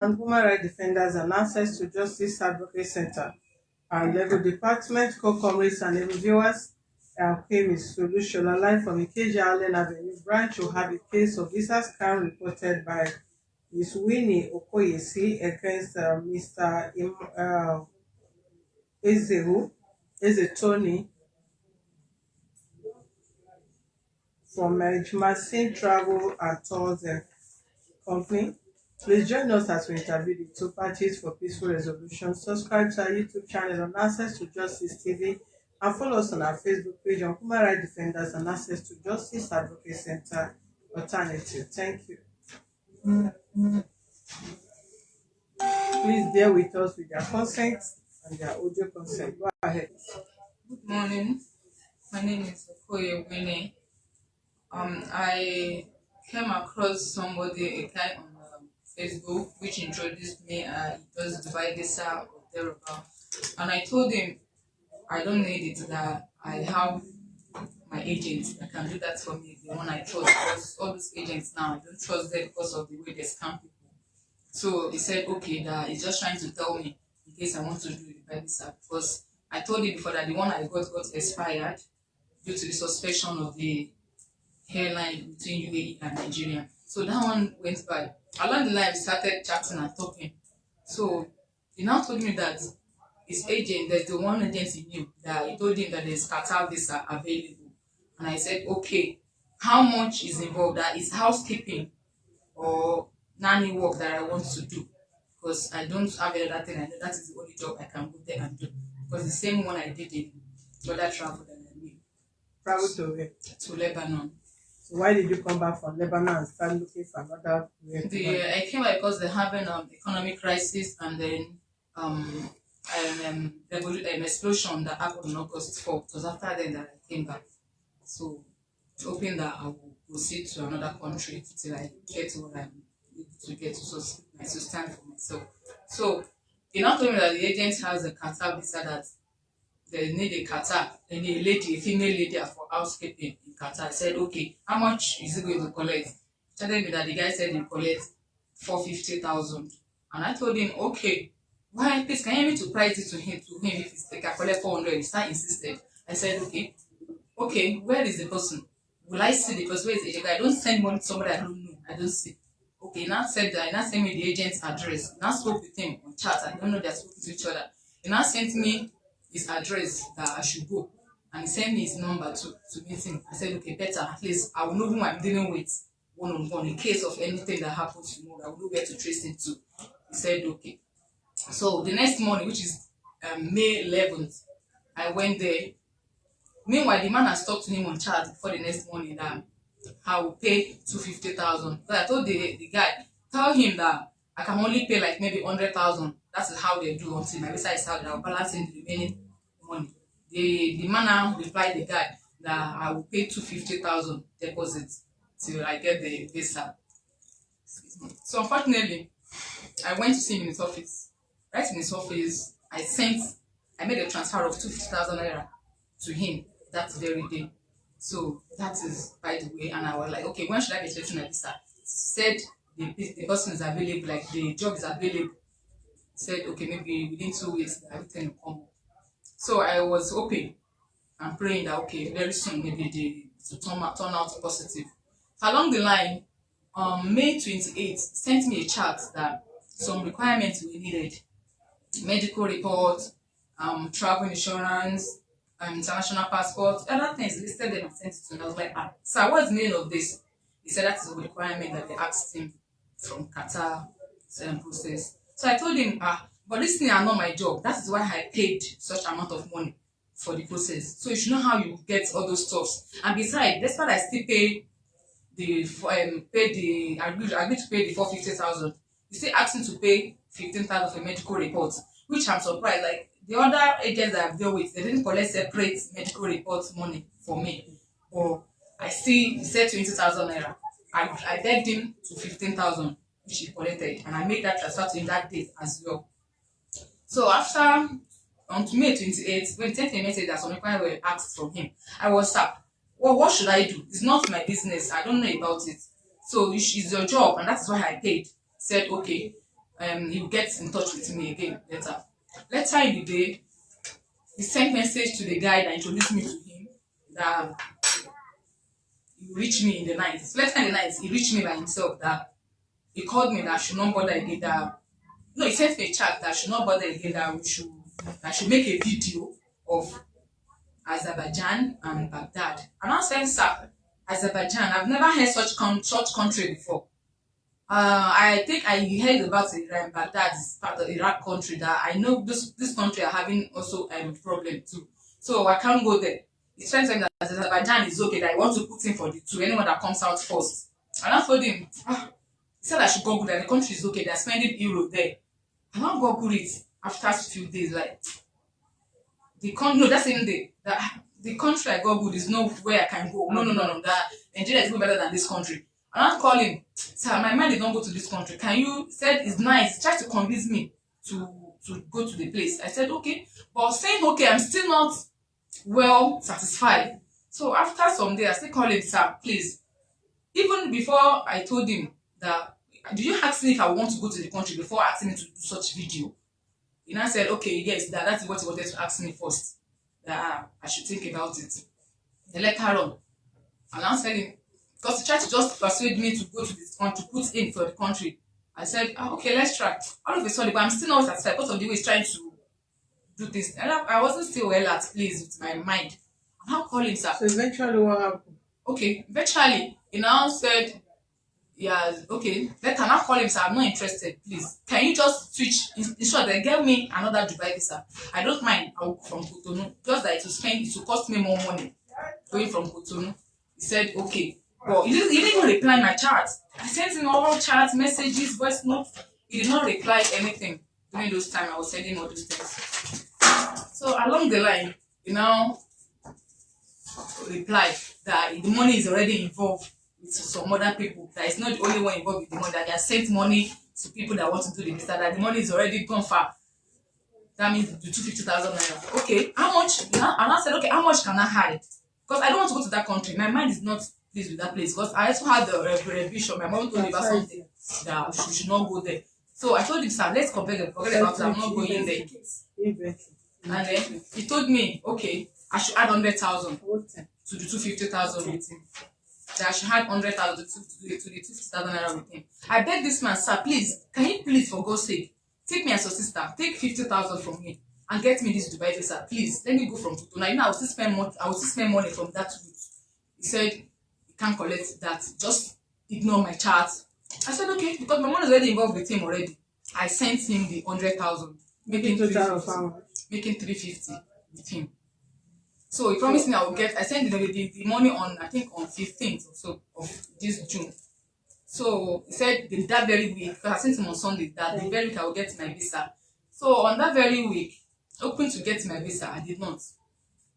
and human rights defenders and access to Justice Advocate Center. Our legal department, co-comrades and reviewers came with solution aligned from Ikeja Allen Avenue branch will have a case of visa scam reported by Ms. Winnie Okoye against Mr. Ezehu, Ezetoni from Ejimacin Travel and Tours Company. Please join us as we interview the two parties for peaceful resolution. Subscribe to our YouTube channel on Access to Justice TV and follow us on our Facebook page on Human Rights Defenders and Access to Justice Advocate Center Alternative. Thank you. Please bear with us with their consent and their audio consent. Go ahead. Good morning. My name is Okoye Winnie. I came across somebody, a guy on Facebook, which introduced me. He does Dubai visa or thereabout, and I told him I don't need it. That I have my agent that can do that for me, the one I trust. Because all these agents now, I don't trust them because of the way they scam people. So he said, okay, that he's just trying to tell me in case I want to do the Dubai visa, because I told him before that the one I got expired due to the suspension of the hairline between UAE and Nigeria. So that one went by. Along the line, we started chatting and talking. So he now told me that his agent, there's the one agent he knew, that he told him that there's Qatar visa available. And I said, okay, how much is involved? That is housekeeping or nanny work that I want to do. Because I don't have any other thing. I know that is the only job I can go there and do. Because the same one I did in other travel that I made. Travel to where? To Lebanon. So why did you come back from Lebanon and start looking for another way? I came back because they're having economic crisis and then an explosion that happened on August 4th. It was after then that I came back. So hoping that I will proceed to another country till I get to what I'm able to get to stand for myself. So he now told me that the agent has a Qatar visa that they need a Qatar, they need a female lady for housekeeping in Qatar. I said, okay, how much is it going to collect? He told me that the guy said he collect 450,000. And I told him, okay, why please can you help me to price it to him if it's like I collect 400? He started insisted. I said, okay, where is the person? Will I see the person? Where is the agent? I don't send money to somebody I don't know. I don't see. Okay, now said that, he now sent me the agent's address. Now spoke with him on chat. I don't know they're speaking to each other. He now sent me his address that I should go. And he sent me his number to meet him. I said, okay, better. At least I will know who I'm dealing with one on one. In case of anything that happens tomorrow, I will know where to trace him to. He said, okay. So the next morning, which is May 11th, I went there. Meanwhile, the man has talked to him on chat before the next morning that I will pay 250,000. So I told the guy, tell him that I can only pay like maybe 100,000. That is how they do until my visa is out. I'll balance in the remaining money. The man now replied the guy that I will pay 250,000 deposit till I get the visa. So unfortunately, I went to see him in his office. Right in his office, I made a transfer of 250,000 naira to him that very day. So that is by the way, and I was like, okay, when should I be expecting a visa? Said the person is available, like the job is available. Said okay, maybe within 2 weeks everything will come up. So I was hoping and praying that okay, very soon maybe they to turn out positive. So along the line, May 28th sent me a chart that some requirements were needed: medical report, travel insurance, international passport, other things listed them and sent it to me. I was like, sir, what's the meaning of this? He said that is a requirement that they asked him from Qatar process. So I told him, but this thing are not my job. That is why I paid such amount of money for the process. So you should know how you get all those stuffs. And besides, despite I still pay I agreed to pay the 450,000. You still asking to pay 15,000 for medical reports, which I'm surprised. Like the other agents that I've dealt with, they didn't collect separate medical reports money for me. But I still said 20,000 naira. I begged him to 15,000, which he collected, and I made that transfer to him that day as well. So after on May 28th, when he sent a message that some requirements were asked from him, I was up. Well, what should I do? It's not my business. I don't know about it. So it's your job, and that's why I paid. Said okay. he will get in touch with me again later. Later in the day, he sent message to the guy that introduced me to him that he reached me in the night. So later in the night, he reached me by himself that he called me that I should not bother again. That no, he sent me a chat that I should not bother again. That I should make a video of Azerbaijan and Baghdad. And I said, sir, Azerbaijan, I've never heard such country before. I think I heard about Iran, Baghdad is part of Iraq country that I know this country are having also problem too. So I can't go there. He's trying to say that Azerbaijan is okay, that I want to put in for the two, anyone that comes out first. And I told him, he said I should Google that the country is okay, they're spending euro there. And I Google it after a few days, like no, that same day, the country I Googled is not where I can go. No. That Nigeria is even better than this country. And I call him, sir, my mind did not go to this country. Can you said it's nice. He tried to convince me to go to the place. I said okay. But saying okay, I'm still not well satisfied. So after some day, I still call him, sir, please. Even before I told him that, do you ask me if I want to go to the country before asking me to do such video? He now said, okay, yes, that's what he wanted to ask me first. That I should think about it. Then later on, I now said him, because he tried to just persuade me to go to this country, put in for the country. I said, okay, let's try. All of a sudden, but I'm still not satisfied because of the way he's trying to do this. And I wasn't still well at please with my mind. I'm now calling, sir. So eventually what happened? Okay, eventually, he now said, yeah, okay, let her now call him, sir, I'm not interested, please. Can you just switch, in short, then get me another Dubai visa. I don't mind, I'll go from Cotonou. Just that it will cost me more money going from Cotonou. He said, okay. But he didn't even reply my chat. I sent him all chats, messages, voice notes. He did not reply anything during those times I was sending all those things. So along the line, he now replied that the money is already involved with some other people. That it's not the only one involved with the money. That they have sent money to people that want to do the visa. That the money is already gone far. That means the 250,000 naira. Okay, how much? And I said, okay, how much can I hide? Because I don't want to go to that country. My mind is not pleased with that place. Because I also had the revision. My mom told me about something that we should not go there. So I told him, sir, let's forget about it. I'm not going there. And then he told me, okay, I should add 100,000 to the 250,000 with him. That I should add 100,000 to the 250,000 naira with him. I beg this man, sir, please, can you please, for God's sake, take me as your sister, take 50,000 from me and get me this Dubai visa, please. Let me go from Cotonou. You know, I will still spend money from that route. He said, you can't collect that. Just ignore my chat. I said, okay, because my money is already involved with him already. I sent him the 100,000, making 350 with him. So he promised me I sent the money on, I think on 15th or so of this June. So he said that very week, because I sent him on Sunday, that the very week I will get my visa. So on that very week, hoping to get my visa, I did not.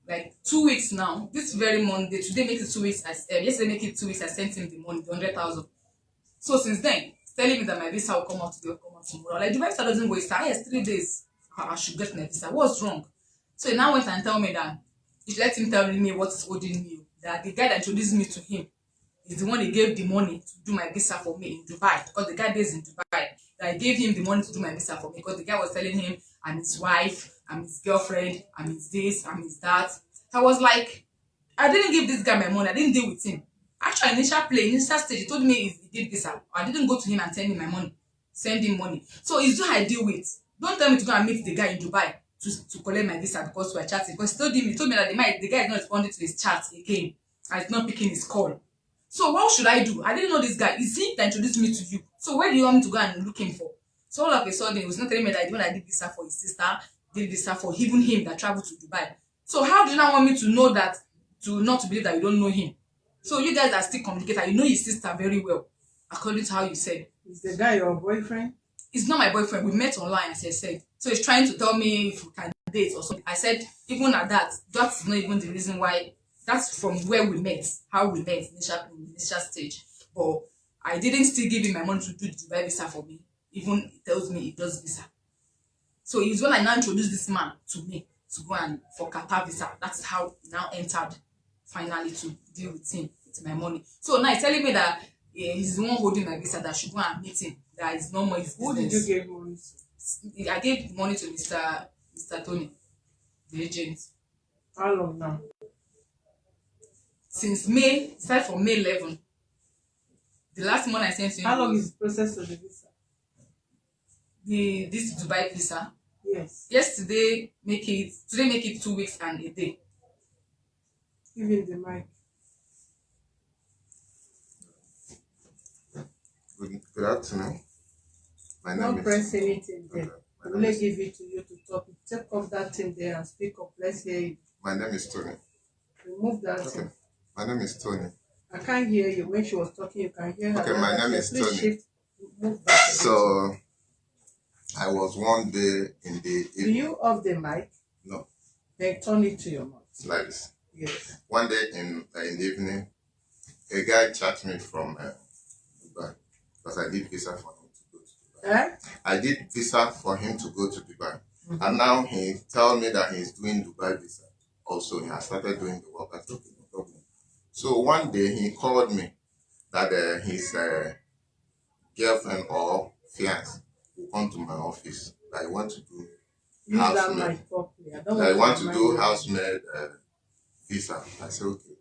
Like 2 weeks now, this very Monday, today makes it 2 weeks, yesterday make it 2 weeks, I sent him the money, the 100,000. So since then, he's telling me that my visa will come out today, will come out tomorrow. Like the visa doesn't go, it's 3 days, I should get my visa. What's wrong? So he now went and told me that, he let him tell me what is holding me. That the guy that introduced me to him is the one he gave the money to do my visa for me in Dubai. Because the guy based in Dubai, that I gave him the money to do my visa for me. Because the guy was telling him I'm his wife, I'm his girlfriend, I'm his this, I'm his that. I was like, I didn't give this guy my money, I didn't deal with him. Actually, initial stage, he told me he did visa. I didn't go to him and send him my money, send him money. So it's who I deal with. Don't tell me to go and meet the guy in Dubai to collect my visa because we are chatting. Because he told me that the guy is not responding to his chat again and is not picking his call. So what should I do? I didn't know this guy. Is he that introduced me to you? So where do you want me to go and look him for? So all of a sudden, he was not telling me that when I did visa for his sister, did visa for even him that traveled to Dubai. So how do you now want me to know that, not to believe that you don't know him? So you guys are still communicating. You know his sister very well, according to how you said. Is the guy your boyfriend? It's not my boyfriend. We met online, as I said. So he's trying to tell me if we can date or something. I said, even at that, that's not even the reason why. That's from where we met, how we met in the initial stage. But I didn't still give him my money to do the Dubai visa for me. Even he tells me he does visa. So it's when I now introduced this man to me to go and for Qatar visa. That's how he now entered finally to deal with him with my money. So now he's telling me that he's the one holding my visa, that I should go and meet him that is no more his Who did you business. give money to? I gave money to Mr. Tony, the agent. How long now? Since May, started from May 11. The last money I sent to him How long was is the process of the visa? this Dubai visa. Yes. Today make it 2 weeks and a day. Even the mic. Good afternoon. My name Don't is. press anything there. Okay. My We'll name is, give it to you to talk. Take off that thing there and speak up. Let's hear you. my name is Tony. Remove that Okay. thing. My name is Tony. I can't hear you. When she was talking, you can hear her. Okay, my name is Please Tony. shift. Move back a bit. So I was one day in the Do you off the mic? No, Then turn it to your mouth. like this. Yes. One day in the evening, a guy chatted me from Dubai because I did visa for him to go to Dubai. Eh? I did visa for him to go to Dubai, and now he tell me that he's doing Dubai visa. Also, he has started doing the work. I said, okay, no problem. So one day he called me that his girlfriend or fiance will come to my office. That I want to do Use that housemaid. mic properly. I don't That I want to remind do you. housemaid visa. I said okay.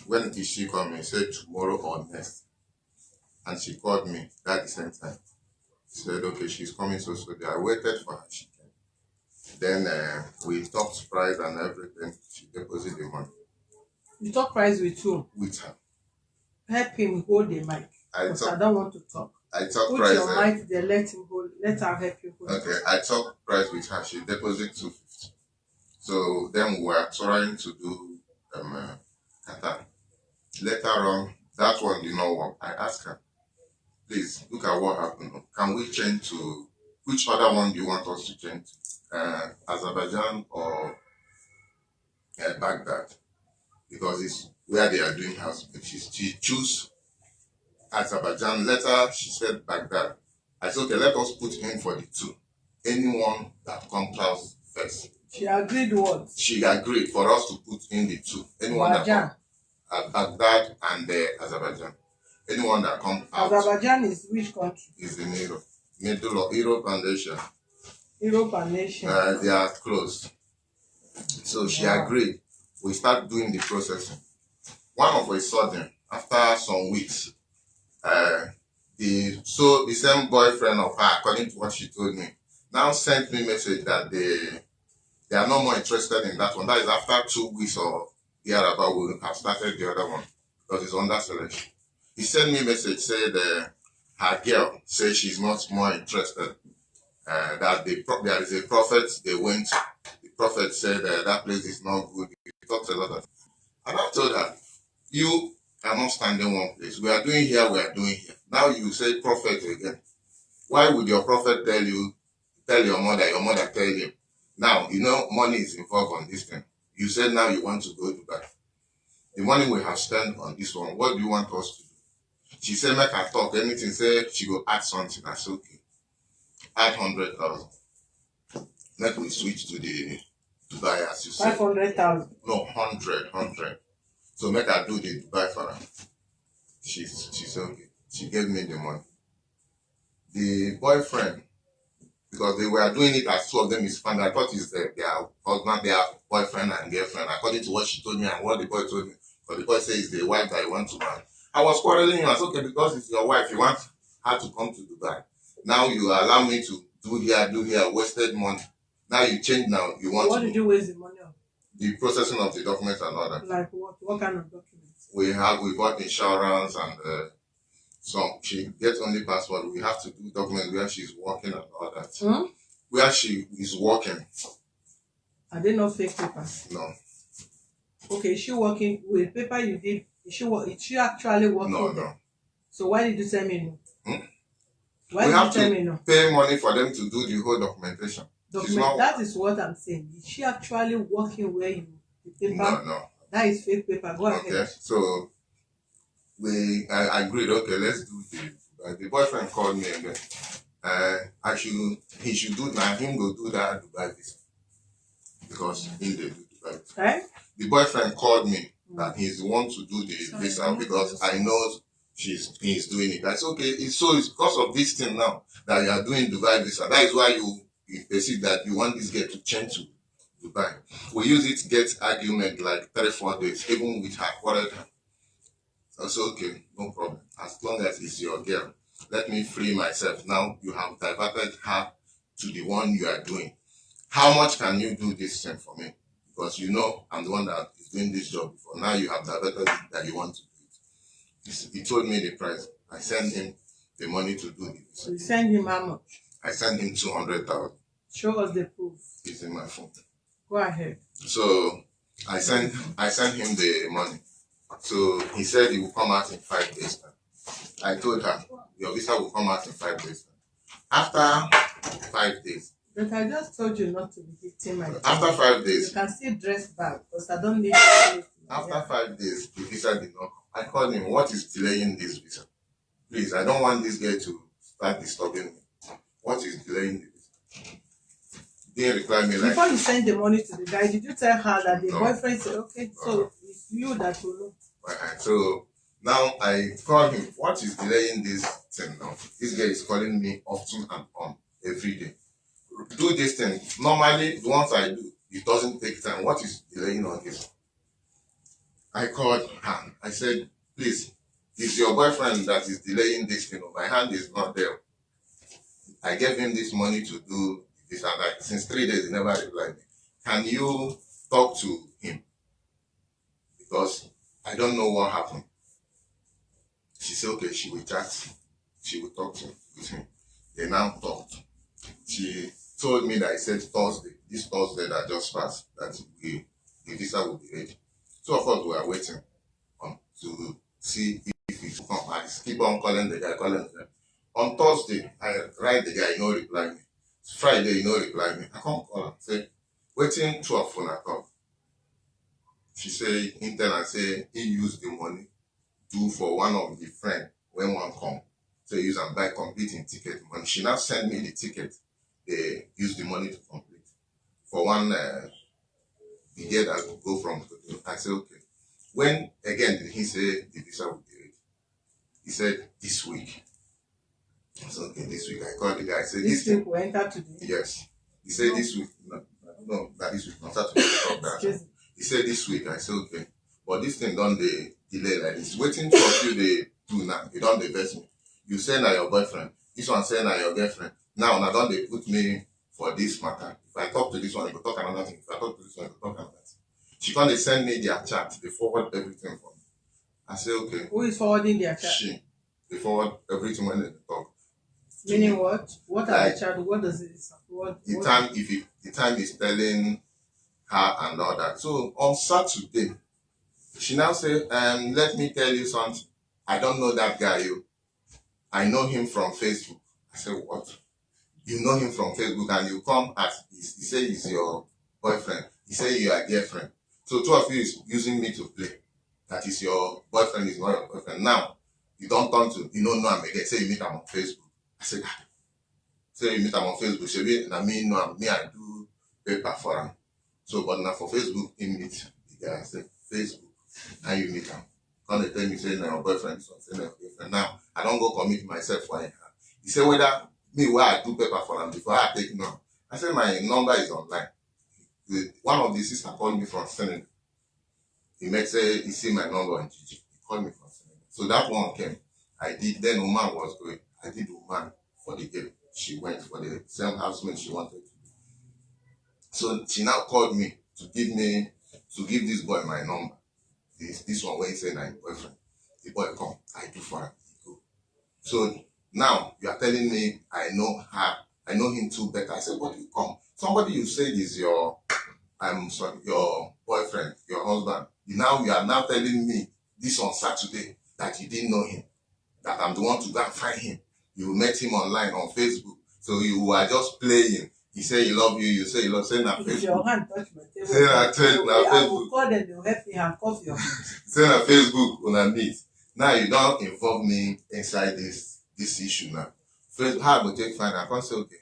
When is she coming? He said tomorrow or next. And she called me that the same time. She said okay, she's coming so I waited for her. She came. Then we talked price and everything. She deposited the money You talk price with who? with her. Help him hold the mic. I Because I talked don't want to talk. talk Put price. your mic there. Let him hold. Let her help you hold. Okay, I talked price with her. She deposited 250. So then we were trying to do Qatar. Later on, that one did not work. I asked her, please look at what happened. Can we change to which other one do you want us to change? Azerbaijan or Baghdad? Because it's where they are doing house. She chose Azerbaijan. Later, she said Baghdad. I said, okay, let us put in for the two. Anyone that comes out first. She agreed what? She agreed for us to put in the two. Anyone that Azerbaijan. comes, Baghdad and Azerbaijan. Anyone that comes out Azerbaijan is which country? is in Europe. Middle of Europe and Asia. Europe and Asia. They are close. So she Wow. agreed. We start doing the processing. One of a sudden, after some weeks, the same boyfriend of her, according to what she told me, now sent me message that they are no more interested in that one. That is after 2 weeks or thereabout, we have started the other one because it's under selection. He sent me a message said her girl says she's not more interested. That there is a prophet they went to. The prophet said that place is not good. He talked a lot of. And I told her, you are not standing one place. We are doing here, we are doing here. Now you say prophet again. Why would your prophet tell your mother tell him? Now, you know, money is involved on this thing. You said now you want to go to Dubai. The money we have spent on this one, what do you want us to do? She said, make her talk anything, say she will add something. I said, okay. Add 100,000. Let me switch to the Dubai as you said. 500,000. No, 100. So make her do the Dubai for her. She said, okay. She gave me the money. The boyfriend, because they were doing it as two of them is found. I thought it's their husband, their boyfriend and girlfriend, according to what she told me and what the boy told me. But the boy says it's the wife that he wants to marry. I was quarreling him. I said, okay, because it's your wife, you want her to come to Dubai. Now you allow me to do here, wasted money. Now you change now. You want What to did you waste the money on? the processing of the documents and all that. Like what? What kind of documents? We bought insurance and she gets only passport. We have to do documents where she's working and all that. Where she is working. Are they not fake papers? No. Okay, is she working with paper you did? Is she actually working? No. So why did you tell me no? Why We did you have tell me to no? pay money for them to do the whole documentation. That is what I'm saying. Is she actually working where you the paper? No. That is fake paper. Go Okay, ahead. so I agreed. Okay, let's do the boyfriend called me again. He should do now. Him go do that Dubai visa because in the Dubai visa. Eh? The boyfriend called me that he's the one to do the visa because I know he's doing it. I said, okay, it's because of this thing now that you are doing Dubai visa. That is why you perceive that you want this girl to change to Dubai. We use it to get argument like 3-4 days, even with her quarrel. I said, okay, no problem. As long as it's your girl, let me free myself. Now you have diverted her to the one you are doing. How much can you do this thing for me? Because you know I'm the one that is doing this job before. Now you have diverted it that you want to do it. He told me the price. I sent him the money to do this. You send him how much? I sent him 200,000. Show us the proof. It's in my phone. Go ahead. So I sent him the money. So he said he will come out in 5 days time. I told her your visa will come out in 5 days time. After 5 days. But I just told you not to be victimized. After 5 days. You can still dress back because I don't need to. After 5 days, the visa did not come. I called him, what is delaying this visa? Please, I don't want this girl to start disturbing me. What is delaying the visa? He didn't reply me like. Before you send the money to the guy, did you tell her that the No. boyfriend said, okay, so it's you that will know? So now I call him, what is delaying this thing now? This guy is calling me often and on every day. Do this thing. Normally, the ones I do, it doesn't take time. What is delaying on this? I called her. I said, please, it's your boyfriend that is delaying this thing. My hand is not there. I gave him this money to do this and that. Since 3 days, he never replied me. Can you talk to him? Because I don't know what happened. She said, okay, she will chat. She will talk with him. They now talked. She told me that I said Thursday, this Thursday that just passed, that the visa will be ready. Two of us were waiting to see if it will come. I keep on calling the guy, On Thursday, I write the guy, no reply me. Friday, no reply me. I come call her, say, waiting 12 phone I call. She say, Intel and say, he used the money do for one of the friend when one come. So he use and buy competing ticket money. She now send me the ticket. They use the money to complete. For one, the year that will go from Koto. I said, okay. When, again, did he say the visa will be ready? He said, this week. I said, okay, this week. I called the guy. I said, this week will enter today? Yes. He said, this week. No, not this week. Not Saturday. He said, this week. I said, okay. But this thing don't they delay like this. Waiting for you they do now. You don't invest me. You say now your boyfriend. This one say now your girlfriend. Now don't they put me for this matter. If I talk to this one, you will talk another thing. If I talk to this one, you will talk another thing. She can't send me their chat. They forward everything for me. I say, okay. Who is forwarding their chat? She. They forward everything when they talk. Meaning what? What are the chat? What does it what? The time is telling her and all that. So on Saturday, she now say, let me tell you something. I don't know that guy. I know him from Facebook. I said, what? You know him from Facebook and you come as he say he's your boyfriend. He say you are girlfriend. So two of you is using me to play. That is your boyfriend is not your boyfriend. Now you don't turn to you don't know him again. Say you meet him on Facebook. I said, say you meet him on Facebook. She be na me know me I do paper for him. So but now for Facebook he meet the guy. I said Facebook. Now you meet him. Come and tell me say now your boyfriend is say now your boyfriend. Now I don't go commit myself for him. He said whether me where I do paper for him before I take no. I said my number is online. One of the sisters called me from Senegal. He met say he see my number on Gigi. He called me from Senegal. So that one came. I did. Then woman was going. I did woman for the girl. She went for the same housemate she wanted to do. So she now called me to give this boy my number. This one when he said my boyfriend. The boy come. I do for him. He go. So now you are telling me I know her. I know him too better. I said, what you come? Somebody you said is your your boyfriend, your husband. You are now telling me this on Saturday that you didn't know him, that I'm the one to go and find him. You met him online on Facebook, so you were just playing. He said he love you. You say you love. Say na Facebook. Your hand touch my table. Say na Facebook. I will call them. They will help me handcuff your hand. Say na Facebook una meet. Now you don't involve me inside this issue now. First, how I go take fine? I can't say okay.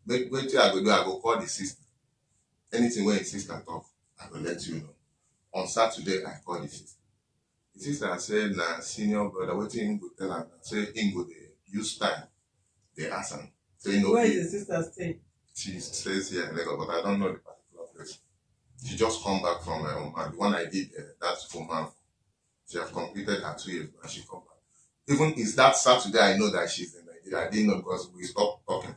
Wait till I go do. I go call the sister. Anything when the sister talk, I will let you know. On Saturday, I call the sister. The sister said, "Na senior brother, wetin him go tell am? Say him go dey use time. They ask am. Say no Where fit." is the sister staying? She says here in Lagos, but I don't know the particular place. She just come back from Oman. The one I did, that's Oman. She has completed her 2 years and she come back. Even it's that Saturday I know that she's in Nigeria. I didn't know because we stopped talking.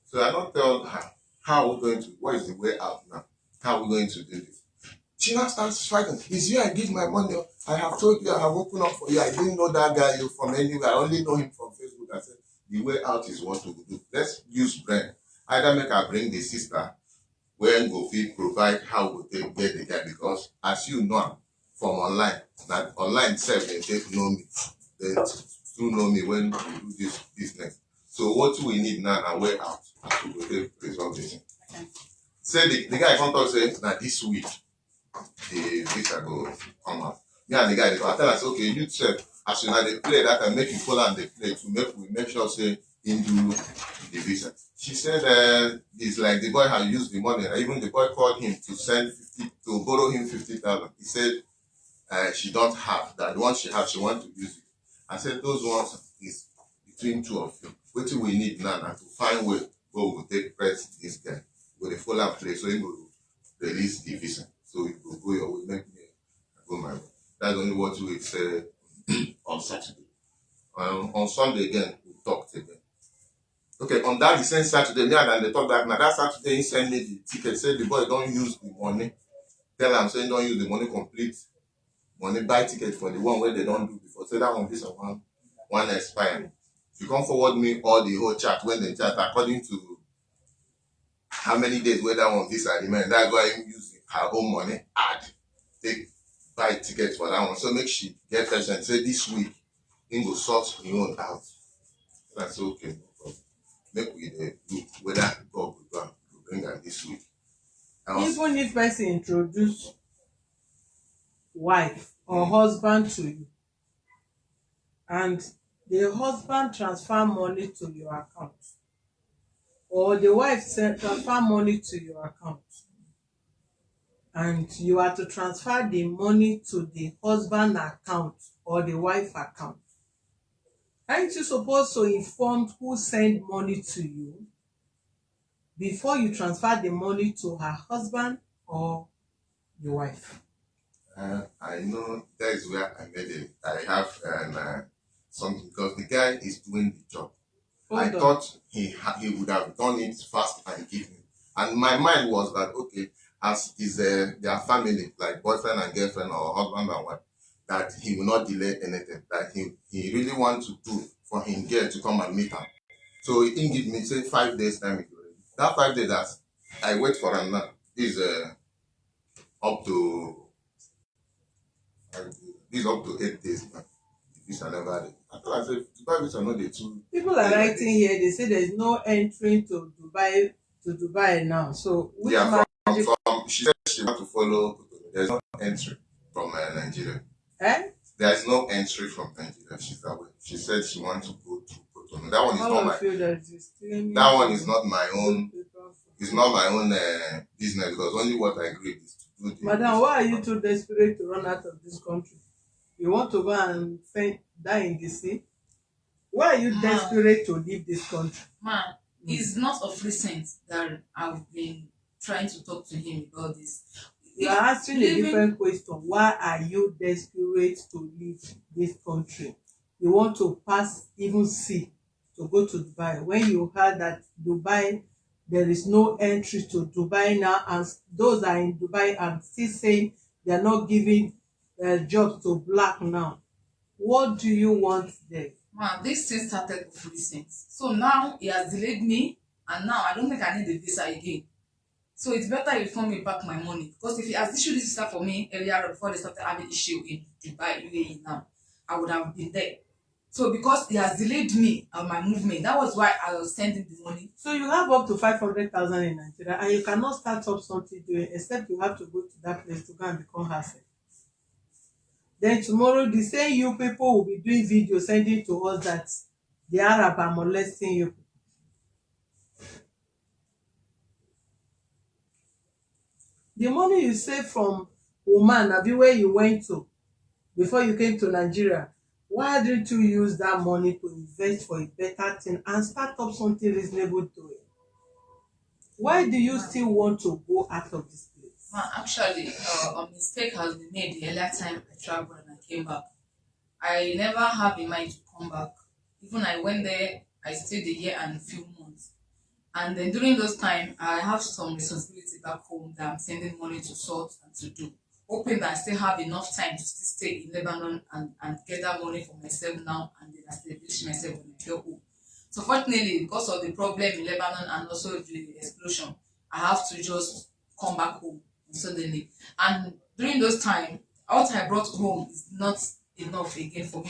So I don't tell her how are we going to, what is the way out now? How are we going to do this? She now starts fighting. It's you I give my money. I have told you I have opened up for you. I didn't know that guy you from anywhere. I only know him from Facebook. I said, the way out is what we do. Let's use brain. Either make her bring the sister when go fit provide how we take get the guy because as you know from online, that online self they take know me. They still know me when we do this business. So what we need now and way out to go take resolve this. Say the guy come talk say na this week the visa go come out. Me and the guy, I tell us, okay, you said, as soon as they play that and make you follow and they play to make sure say him do the visa. She said it's like the boy had used the money. Even the boy called him to send 50 to borrow him 50,000. He said she don't have that. The one she has, she want to use it. I said those ones is between two of you. What we need now to find way where we will take press this guy. With the follow and play so he will release the visa. So you will go your way, make me go my way. That's only what we said on Saturday. On Sunday again, we talked again. Okay, on that the same Saturday, me and they talk that now that Saturday he sent me the ticket, said the boy don't use the money. Tell him saying don't use the money complete. Money buy ticket for the one where they don't do before. Say that one this one expire. If you come forward me all the whole chat when they chat according to how many days where that one visa remain, that's why I'm using her own money, add, take, buy tickets for that one. So make she get patient. Say this week, he go sort your own out. That's okay, no problem. Make we do whether God will bring her this week. Even if person introduce wife or husband to you, and the husband transfer money to your account, or the wife transfer money to your account, and you are to transfer the money to the husband account or the wife account, aren't you supposed to inform who sent money to you before you transfer the money to her husband or your wife? I know that is where I made it. I have something because the guy is doing the job. I thought he would have done it fast and give me. And my mind was that okay, as is their family, like boyfriend and girlfriend or husband and wife, that he will not delay anything. That he really wants to do for him girl to come and meet her. So he didn't give me say 5 days time. That 5 days that I wait for him now is up to this up to 8 days now. This I never did. I thought I said Dubai visa no dey too. People are writing here, they say there is no entry to Dubai now. So which from she said she want to follow. There's no entry from Nigeria. There is no entry from Nigeria. She's away. She said she wants to go to Cotonou. That one is not my. That one is not my own. It's not my own business because only what I agree is to do. Madam, why are you too desperate to run out of this country? You want to go and die in the sea? Why are you desperate to leave this country? Man, it's not of recent that I've been trying to talk to him about this. You are asking a different question. Why are you desperate to leave this country? You want to pass even sea to go to Dubai. When you heard that Dubai, there is no entry to Dubai now, and those are in Dubai and still saying they are not giving jobs to black now. What do you want there? Man, this thing started of recent. So now he has delayed me, and now I don't think I need the visa again. So it's better you refund me back my money. Because if he has issued this visa for me earlier before they started having issue in Dubai, UAE now, I would have been there. So because he has delayed me on my movement, that was why I was sending the money. So you have up to 500,000 in Nigeria, and you cannot start up something doing except you have to go to that place to go and become herself. Then tomorrow, the same you people will be doing video sending to us that the Arab are molesting you. The money you save from Oman, have you where you went to? before you came to Nigeria. Why didn't you use that money to invest for a better thing and start up something reasonable doing? Why do you still want to go out of this place? Actually, a mistake has been made the earlier time I traveled and I came back. I never have in mind to come back. Even I went there, I stayed a year and a few months. And then during those time, I have some responsibility back home that I'm sending money to sort and to do. Hoping that I still have enough time to still stay in Lebanon and get that money for myself now and then establish myself when I get home. So fortunately, because of the problem in Lebanon and also the explosion, I have to just come back home suddenly. And during those time, what I brought home is not enough again for me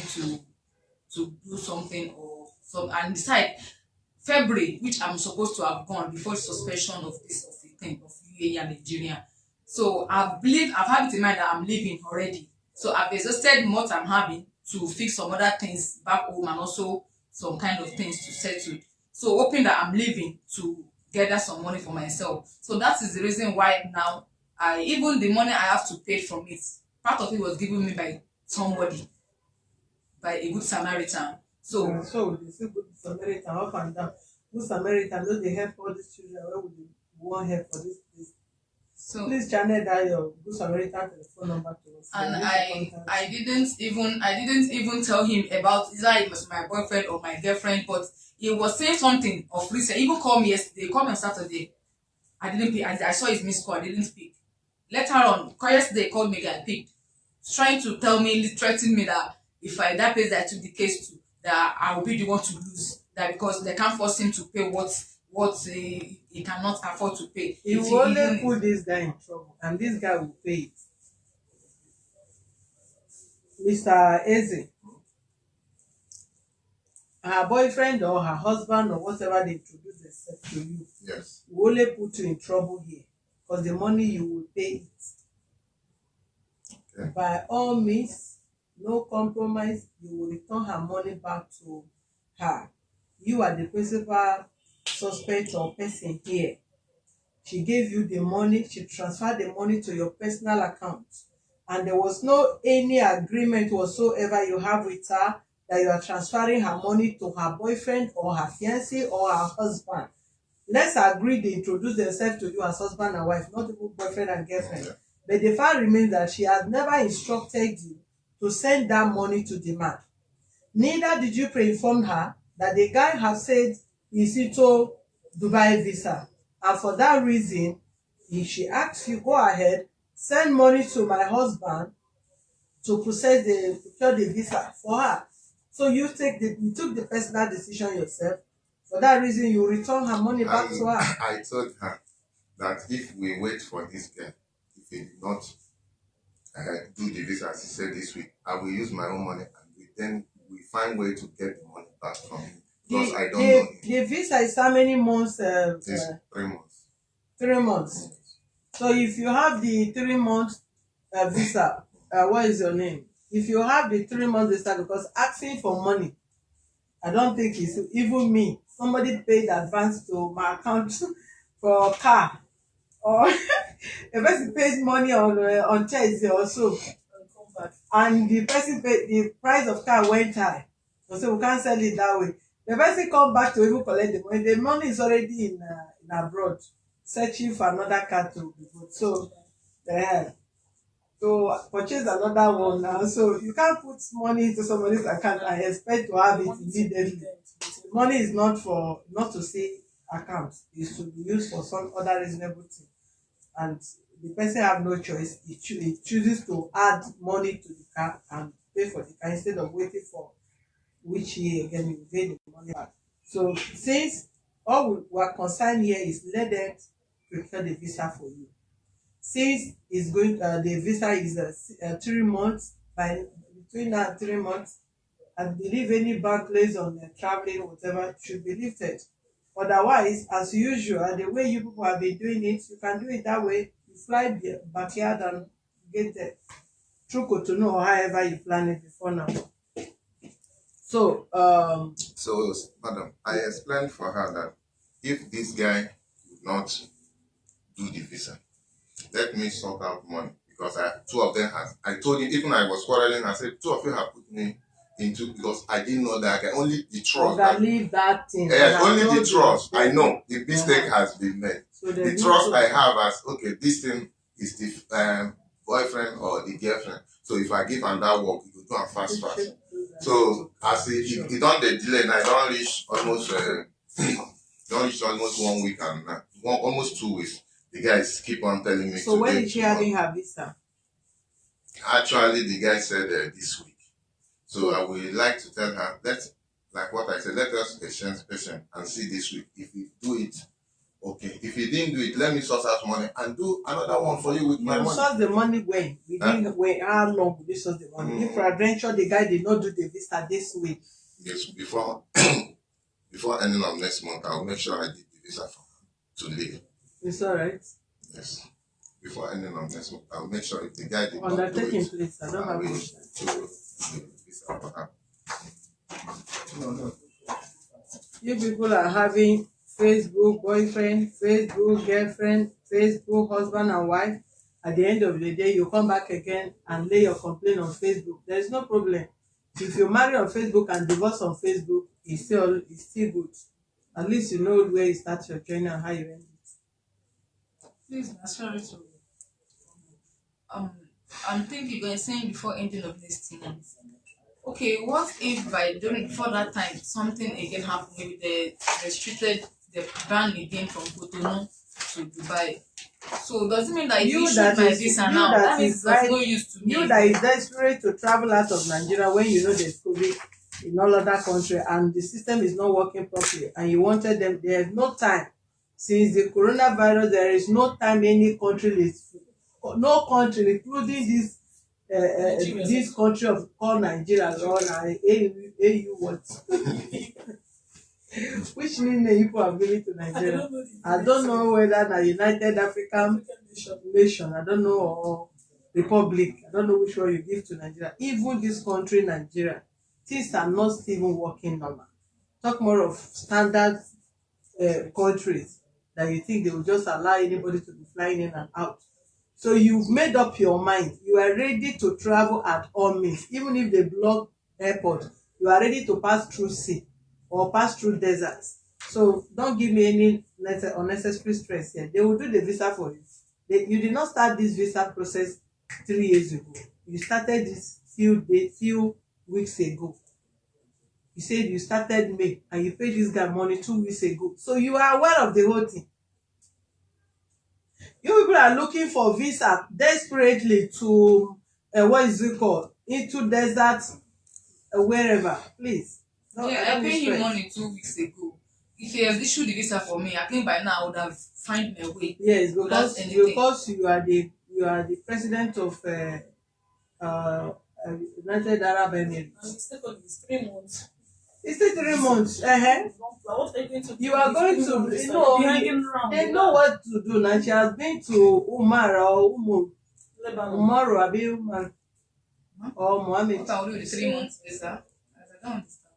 to do something or some. And besides, February, which I'm supposed to have gone before the suspension of this of the thing of UAE and Nigeria. So I've had it in mind that I'm leaving already. So I've exhausted what I'm having to fix some other things back home and also some kind of things to settle. So hoping that I'm leaving to gather some money for myself. So that is the reason why now I even the money I have to pay from it, part of it was given me by somebody, by a good Samaritan. So So they say good Samaritan up and down. Good Samaritan, don't they help all these children? Where would they want help for this place? so Please channel that your Good Samaritan telephone number to us. and We need to contact I didn't even tell him about either it was my boyfriend or my girlfriend, but he was saying something of recent. He even called me yesterday, he called me on Saturday. I didn't pick. I saw his missed call, I didn't pick. Later on, yesterday he called me again, I picked. He's trying to tell me, threaten me that if I that place that I took the case to, that I will be the one to lose. That because they can't force him to pay what he cannot afford to pay. He If he will only even put this guy in trouble, and this guy will pay it. Mr. Eze, her boyfriend or her husband or whatever they introduce themselves to you Yes. will only put you in trouble here because the money you will pay it. Okay. By all means, no compromise, you will return her money back to her. You are the principal suspect or person here. She gave you the money, she transferred the money to your personal account, and there was no any agreement whatsoever you have with her that you are transferring her money to her boyfriend or her fiancé or her husband. Let's agree they introduce themselves to you as husband and wife, not even boyfriend and girlfriend. Yeah. But the fact remains that she has never instructed you to send that money to the man. Neither did you pre-inform her that the guy has said he's into Dubai visa. And for that reason, if she asks you, go ahead, send money to my husband to procure the visa for her. So you took the personal decision yourself. For that reason, you return her money back to her. I told her that if we wait for this girl, if he did not do the visa as he said this week, I will use my own money and then we find way to get the money back from him. Because I don't know him. The visa is how many months? It's 3 months. 3 months. So if you have the 3 months visa, what is your name? If you have the 3 months visa, because asking for money, I don't think it's even me. Somebody paid advance to my account for a car, or a person paid money on Tuesday or so, and the person paid the price of car went high. So we can't sell it that way. The person come back to even collect the money. The money is already in abroad, searching for another car to be bought. So to purchase another one now. So you can't put money into somebody's account and expect to have it immediately. Money is not to say account. It's to be used for some other reasonable thing. And the person have no choice. He chooses to add money to the car and pay for the car instead of waiting for which year again you pay the money back. So since all we are concerned here is let them prepare the visa for you. Since it's going the visa is 3 months, by between now and 3 months, I believe any ban placed on traveling whatever should be lifted. Otherwise, as usual, the way you people have been doing it, you can do it that way. You fly the backyard and get there through Cotonou or however you plan it before now. So So, madam, I explained for her that if this guy would not do the visa, let me sort out money because two of them I told him, even I was quarreling, I said, two of you have put me into, because I didn't know that I can only the trust. Leave that thing. Only the trust. I know the mistake has been made. So the trust I have as, okay, this thing is the boyfriend or the girlfriend. So if I give him that work, he will do it fast. So as he done the delay, and I don't reach almost don't reach almost 1 week and almost 2 weeks. The guys keep on telling me. So when is she having her visa? Actually, the guy said this week. So I would like to tell her, like what I said, let us exchange patient and see this week. If we do it, okay. If you didn't do it, let me source out money and do another one for you with my money. You source the money when? How long will you source the money? If peradventure the guy did not do the visa this week. Yes, before ending of next month, I will make sure I did the visa for her to leave. It's alright. Yes. Before ending of next month, I will make sure if the guy did not do it. Place, I don't have no. You people are having Facebook boyfriend, Facebook girlfriend, Facebook husband and wife. At the end of the day, you come back again and lay your complaint on Facebook. There is no problem. If you marry on Facebook and divorce on Facebook, it's still good. At least you know where you start your journey and how you end it. Please, I'm sorry to. I'm thinking you're saying before ending of next month. Okay, what if before that time something again happened? Maybe they restricted the ban again from Cotonou to Dubai. So does it mean that if you shoot my visa now, that means there's no use to me? You that is desperate to travel out of Nigeria when you know there's COVID in all other countries and the system is not working properly, and you wanted them, there's no time. Since the coronavirus, there is no time any country is, no country, including this country of called Nigeria, or AU what? Which name you are giving to Nigeria? I don't know whether the United African Nation, I don't know, or Republic, I don't know which one you give to Nigeria. Even this country, Nigeria, things are not even working normal. Talk more of standard countries that you think they will just allow anybody to be flying in and out. So you've made up your mind. You are ready to travel at all means. Even if they block airport, you are ready to pass through sea or pass through deserts. So don't give me any unnecessary stress here. They will do the visa for you. You did not start this visa process 3 years ago. You started this few weeks ago. You said you started May and you paid this guy money 2 weeks ago. So you are aware of the whole thing. You people are looking for visa desperately to what is it called? Into desert, wherever. Please. I paid him money 2 weeks ago. If he has issued the visa for me, I think by now I would have found my way. Yes, because you are the president of United Arab Emirates. It's 3 months. It's still 3 months. What are you going to do? You are going to, they know what to do now. She has been to Umar or Umar or Abi Umar or Mohammed. What I will do with 3 months visa? I don't understand.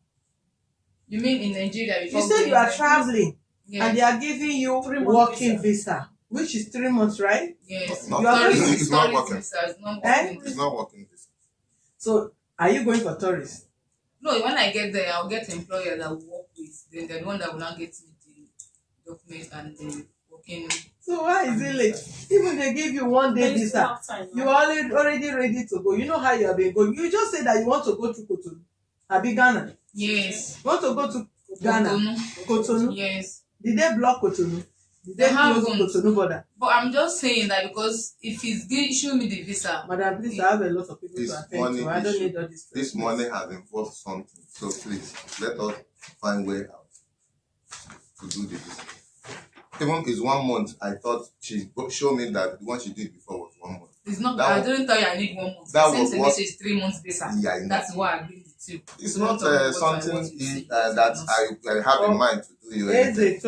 You mean in Nigeria? You said you are traveling, yes, and they are giving you working visa, which is 3 months, right? Yes. It's not working. It's not working visa. So, are you going for tourists? No, when I get there, I'll get an employer that will work with. Then they're the one that will not get me the documents and the working. So why is it late? Even they give you 1 day visa, you are already ready to go. You know how you have been going. You just say that you want to go to Cotonou. Abi Ghana. Yes. You want to go to Ghana? Cotonou. Yes. Did they block Cotonou? Did they close Cotonou border? But I'm just saying that because if he's issuing me the visa. Madam, please, I have a lot of people to attend to. I don't need all this. This money has involved something. So please, let us find way out to do the visa. Even if it's 1 month, I thought she showed me that the one she did before was 1 month. It's not. I didn't tell you I need 1 month. That was the message 3 months visa. Yeah, that's why I agreed with you. It's not something that I have in mind to do you anything.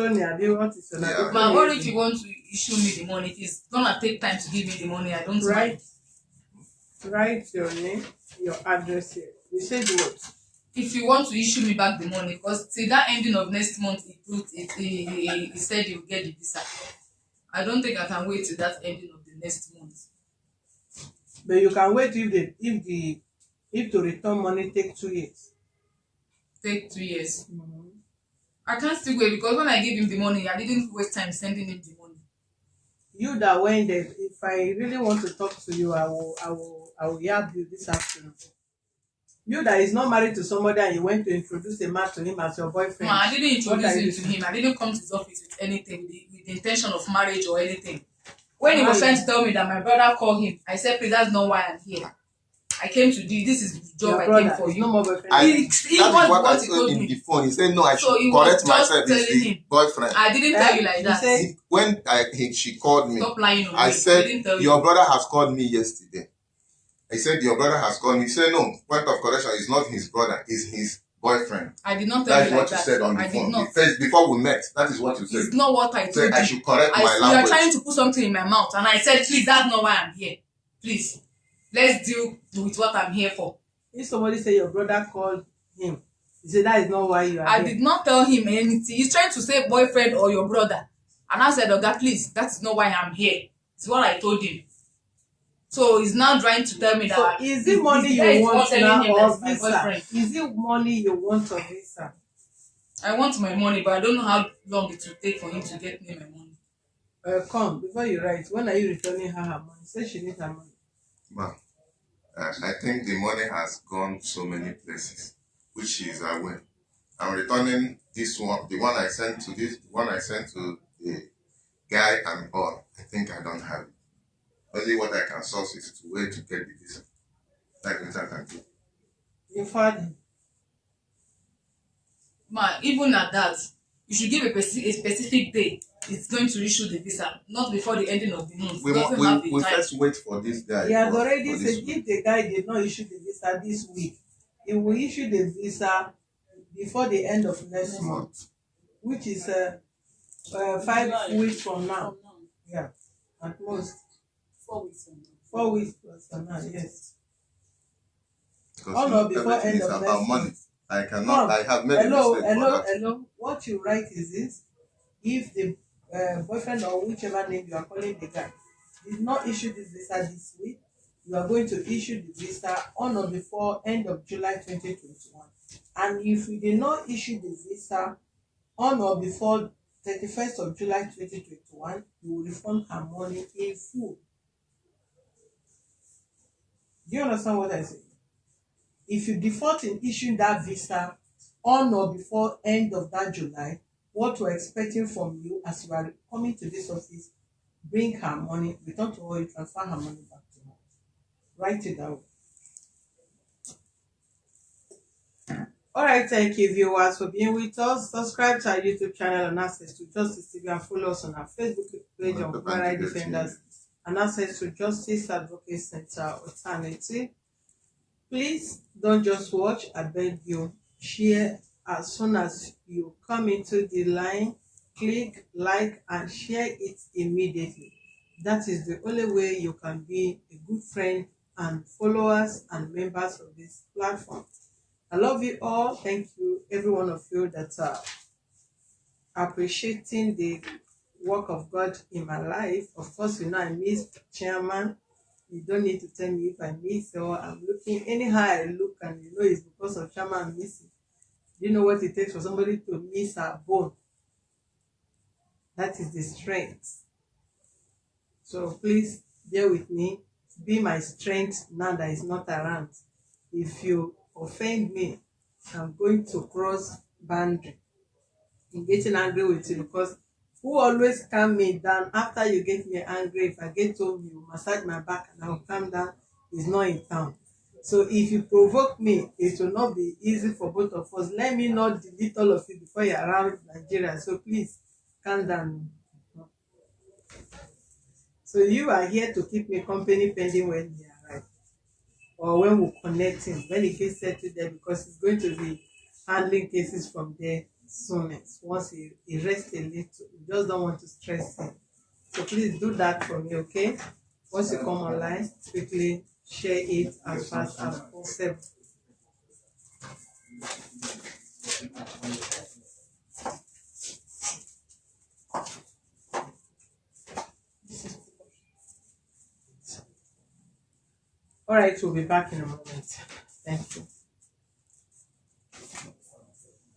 But what if you want to issue me the money? It is gonna take time to give me the money. I don't mind. Write your name, your address here. You said what? If you want to issue me back the money, because till that ending of next month, he said he'll get the visa. I don't think I can wait till that ending of the next month. But you can wait if to return money take 2 years. Take 2 years. Mhm. I can't still wait because when I gave him the money, I didn't waste time sending him the money. You that when that if I really want to talk to you, I will yab you this afternoon. You that is not married to somebody and you went to introduce a man to him as your boyfriend. Ma, I didn't What introduce are you him to doing? him. I didn't come to his office with anything, with the intention of marriage or anything. When he was Why? trying to tell me that my brother called him, I said, please, that's not why I'm here. I came to do this is the job Your I brother came for is you. no more boyfriend. I, He that is was what I what he told told in me. the phone. He said, no, I So should he was correct just myself. It's telling the him. boyfriend. I didn't tell you like You that. say When she called me, Stop lying on me. I I said, didn't tell your you. brother has called me yesterday. I said, your brother has called me. He said, no, point of correction is not his brother, it's his boyfriend. I did not tell That you is like what you that. said on the I did phone. not. Before we met, that is what you said. It's not what I You told said I you. should correct my You are language. trying to put something in my mouth, and I said, please, that's not why I'm here. Please, let's deal with what I'm here for. if somebody say your brother called him, you say that is not why you are I here. did not tell him anything. He's trying to say boyfriend or your brother. And I said, Oga, please, that is not why I'm here. It's what I told him. So he's now trying to tell me So that is it money the guy you is want not telling now him or that's my visa? boyfriend. Is it money you want or visa? I want my money, but I don't know how long it will take for him to get me my money. Come before you write. When are you returning her money? Say she needs her money. Ma, I think the money has gone so many places, which she is aware. I'm returning this one, the one I sent to the the guy and all. I think I don't have it. Only what I can source is to wait to get the visa. Like what I can do. Your father. Ma, even at that, you should give a specific day it's going to issue the visa, not before the ending of the month. We, It doesn't we, have the we time. first wait for this guy. He has for already this said week. if the guy did not issue the visa this week, he will issue the visa before the end of next month, which is 5 weeks from now. Yeah, at most 4 weeks from now. 4 weeks plus from now. Yes. Because Oh no, before everything end is of about next money. month. I cannot. Come. I have made a mistake for that. Hello. What you write is this: if the boyfriend or whichever name you are calling the guy did not issue this visa this week, you are going to issue the visa on or before end of July 2021. And if we did not issue the visa on or before 31st of July 2021, you will refund her money in full. Do you understand what I say? If you default in issuing that visa on or before end of that July, what we're expecting from you as you are coming to this office, bring her money, return to her, you transfer her money back to her. Write it down. All right, thank you viewers for being with us. Subscribe to our YouTube channel and access to Justice TV and follow us on our Facebook page on Human Rights Defenders and access to Justice Advocate Center Alternative. Please don't just watch, I beg you. Share as soon as you come into the line. Click like and share it immediately. That is the only way you can be a good friend and followers and members of this platform. I love you all. Thank you, every one of you that are appreciating the work of God in my life. Of course, you know I miss chairman. You don't need to tell me if I miss or I'm looking. Anyhow I look and you know it's because of chairman I'm missing. Do you know what it takes for somebody to miss a bone? That is the strength. So please bear with me. Be my strength now that is not around. If you offend me, I'm going to cross boundary in getting angry with you because who always calm me down after you get me angry. If I get home, you massage my back and I'll calm down. Is not in town. So if you provoke me, it will not be easy for both of us. Let me not delete all of you before you're around Nigeria. So please calm down. So you are here to keep me company pending when he arrives or when we're connecting, when he gets settled there because he's going to be handling cases from there soonest. Once he rests a little, we just don't want to stress him. So please do that for me, okay? Once you come online, quickly share it as fast as possible. All right, we'll be back in a moment. Thank you.